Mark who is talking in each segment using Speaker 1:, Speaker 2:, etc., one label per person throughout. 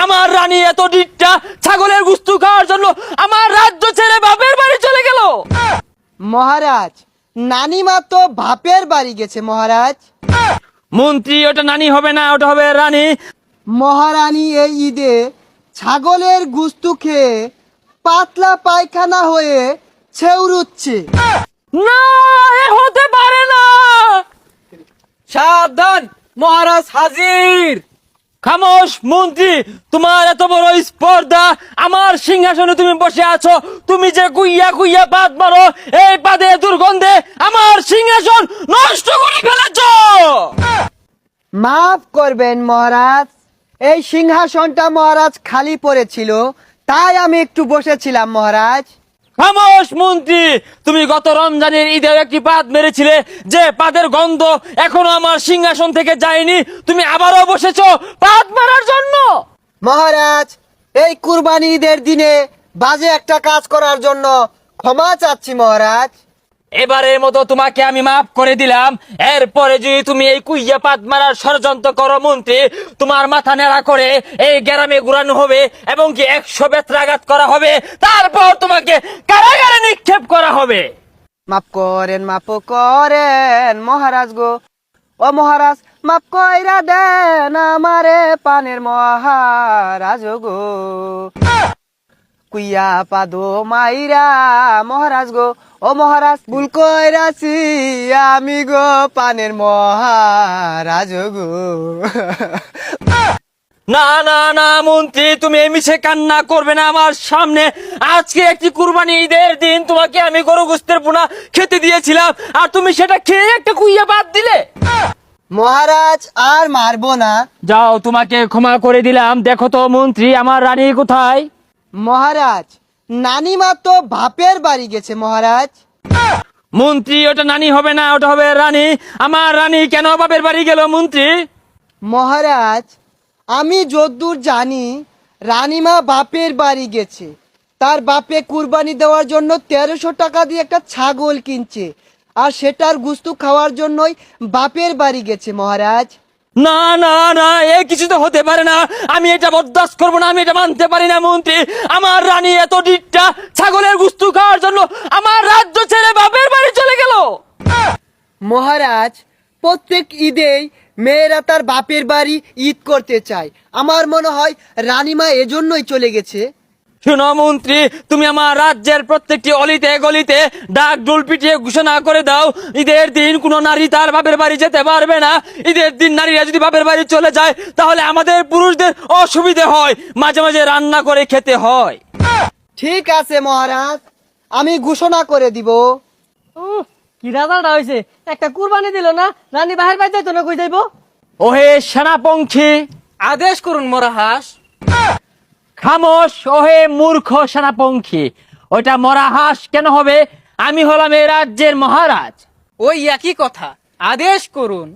Speaker 1: আমার রানী এত ডিটটা ছাগলের গুস্তু খাওয়ার জন্য আমার রাজ্য ছেড়ে বাপের বাড়ি চলে গেল।
Speaker 2: মহারাজ, নানিমা তো বাপের বাড়ি গেছে মহারাজ।
Speaker 1: মন্ত্রী, ওটা নানি হবে না, ওটা হবে রানী।
Speaker 2: মহারানী এই ঈদে ছাগলের গুস্তু খেয়ে পাতলা পায়খানা হয়ে ছেউরুচ্ছে।
Speaker 1: না, এ হতে পারে না।
Speaker 3: সাবধান, মহারাজ হাজির।
Speaker 1: খামোশ মন্ত্রী, তোমার এত বড় স্পর্ধা, আমার সিংহাসনে তুমি বসে আছো, তুমি যে কুইয়া কুইয়া পাত মারো, এই পাদে দুর্গন্ধে আমার সিংহাসন নষ্ট করে ফেলেছো।
Speaker 2: মাফ করবেন মহারাজ, এই সিংহাসনটা মহারাজ খালি পড়েছিল, তাই আমি একটু বসেছিলাম মহারাজ।
Speaker 1: খামোশ মন্ত্রী, তুমি গত রমজানের ঈদেও একটি পাদ মেরেছিলে, যে পাদের গন্ধ এখনো আমার সিংহাসন থেকে যায়নি, তুমি আবারও বসেছো পাদ মারার জন্য।
Speaker 2: মহারাজ, এই কুরবানি ঈদের দিনে বাজে একটা কাজ করার জন্য ক্ষমা চাচ্ছি মহারাজ।
Speaker 1: এবারের মতো তোমাকে আমি মাফ করে দিলাম। এরপরে যদি তুমি এই কুইয়া পাত মারার ষড়যন্ত্র করো মন্ত্রী, তোমার মাথা নেড়া করে এই গ্রামে ঘুরানো হবে এবং কি 100 বেত্রাঘাত করা হবে, তারপর তোমাকে কারাগারে নিক্ষেপ করা হবে।
Speaker 2: মাফ করেন মহারাজ গো, ও মহারাজ মাফ কইরা দেন আমারে পানের মহারাজ গো। কুইয়া পাদো মাইরা মহারাজ গো, ও মহারাজ ভুল কইরাছি আমি গো পানের মহারাজ গো।
Speaker 1: না না না মন্ত্রী, তুমি এই মিছে কান্না করবে না আমার সামনে। আজকে একটি কুরবানি ঈদের দিন, তোমাকে আমি গরু গোস্তের পোনা খেতে দিয়েছিলাম, আর তুমি সেটা খেয়ে একটা কুইয়া বাদ দিলে।
Speaker 2: মহারাজ আর মারবো না।
Speaker 1: যাও, তোমাকে ক্ষমা করে দিলাম। দেখো তো মন্ত্রী, আমার রানী কোথায়?
Speaker 2: মহারাজ, নানিমা তো বাপের বাড়ি গেছে মহারাজ।
Speaker 1: মন্ত্রী, ওটা নানি হবে না, ওটা হবে রানী। আমার রানী কেন বাপের বাড়ি গেল মন্ত্রী?
Speaker 2: মহারাজ, আমি যদ্দূর জানি রানীমা বাপের বাড়ি গেছে, তার বাপে কুরবানি দেওয়ার জন্য 1300 টাকা দিয়ে একটা ছাগল কিনছে, আর সেটার গুস্তু খাওয়ার জন্যই বাপের বাড়ি গেছে মহারাজ।
Speaker 1: না না না, এ কিছু তো হতে পারে না। আমি এটা বরদাস্ত করবো না, আমি এটা মানতে পারি না মন্ত্রী। আমার রানী এত ডিটটা ছাগলের গুস্তু খাওয়ার জন্য আমার রাজ্য ছেড়ে বাপের বাড়ি চলে গেল।
Speaker 2: মহারাজ, প্রত্যেক ঈদেই মেয়েরা তার বাপের বাড়ি ঈদ করতে চায়, আমার মনে হয় রানীমা এজন্যই চলে গেছে।
Speaker 1: শোনো মন্ত্রী, তুমি আমার রাজ্যের প্রত্যেকটি অলিতে গলিতে ডাক ডোল পিটিয়ে ঘোষণা করে দাও, ঈদের দিন কোনো নারী তার বাপের বাড়ি যেতে পারবে না। ঈদের দিন নারীরা যদি বাপের বাড়ি চলে যায়, তাহলে আমাদের পুরুষদের অসুবিধে হয়, মাঝে মাঝে রান্না করে খেতে হয়।
Speaker 2: ঠিক আছে মহারাজ, আমি ঘোষণা করে দিব।
Speaker 3: কি রাজাটা হয়েছে, একটা কুরবানি দিল না, রানী বাহির বাইর যাইতো না, কই যাইবো?
Speaker 1: ওহে সেনাপঙ্খী,
Speaker 3: আদেশ করুন মহারাজ।
Speaker 1: খামোশ ওহে মূর্খ সেনাপঙ্খী। ওইটা মরা হাঁস কেন হবে? আমি হলাম এই রাজ্যের মহারাজ।
Speaker 3: ওই একই কথা, আদেশ করুন।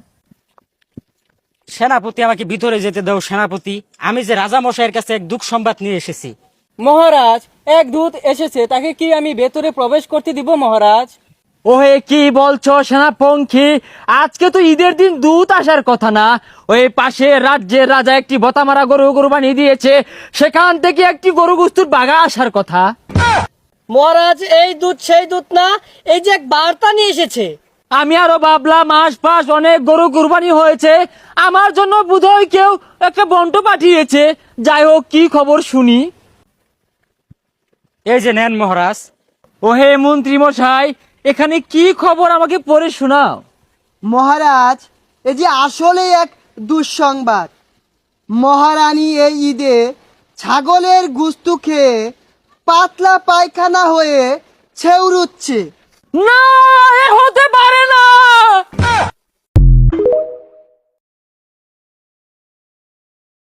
Speaker 4: সেনাপতি, আমাকে ভিতরে যেতে দাও সেনাপতি। আমি যে রাজা মশাইয়ের কাছে এক দুঃখ সংবাদ নিয়ে এসেছি।
Speaker 3: মহারাজ, এক দূত এসেছে, তাকে কি আমি ভেতরে প্রবেশ করতে দিব মহারাজ?
Speaker 1: ওহে কি বলছো সেনাপঙ্খী? আজকে তো ঈদের দিন দূত আসার কথা না। ওই পাশে রাজ্যের রাজা একটি বতামারা গরু কুরবানি দিয়েছে, সেখান থেকে একটি গরু গুস্তুর বাগা আসার কথা।
Speaker 3: মহারাজ, এই দূত সেই দূত না, এই যে এক বার্তা নিয়ে এসেছে।
Speaker 1: আমি আরো ভাবলাম আশপাশ অনেক গরু কুরবানি হয়েছে, আমার জন্য বোধহয় কেউ একটা বন্ট পাঠিয়েছে। যাই হোক, কি খবর শুনি।
Speaker 4: এই যে নেন মহারাজ।
Speaker 1: ওহে মন্ত্রী মশাই, এখানে কি খবর আমাকে পড়ে শোনাও।
Speaker 2: মহারাজ, এই যে আসলে এক দুঃসংবাদ। মহারানী এই ঈদে ছাগলের গুস্তু খেয়ে পাতলা পায়খানা হয়ে ছেউরুচ্ছে।
Speaker 1: না,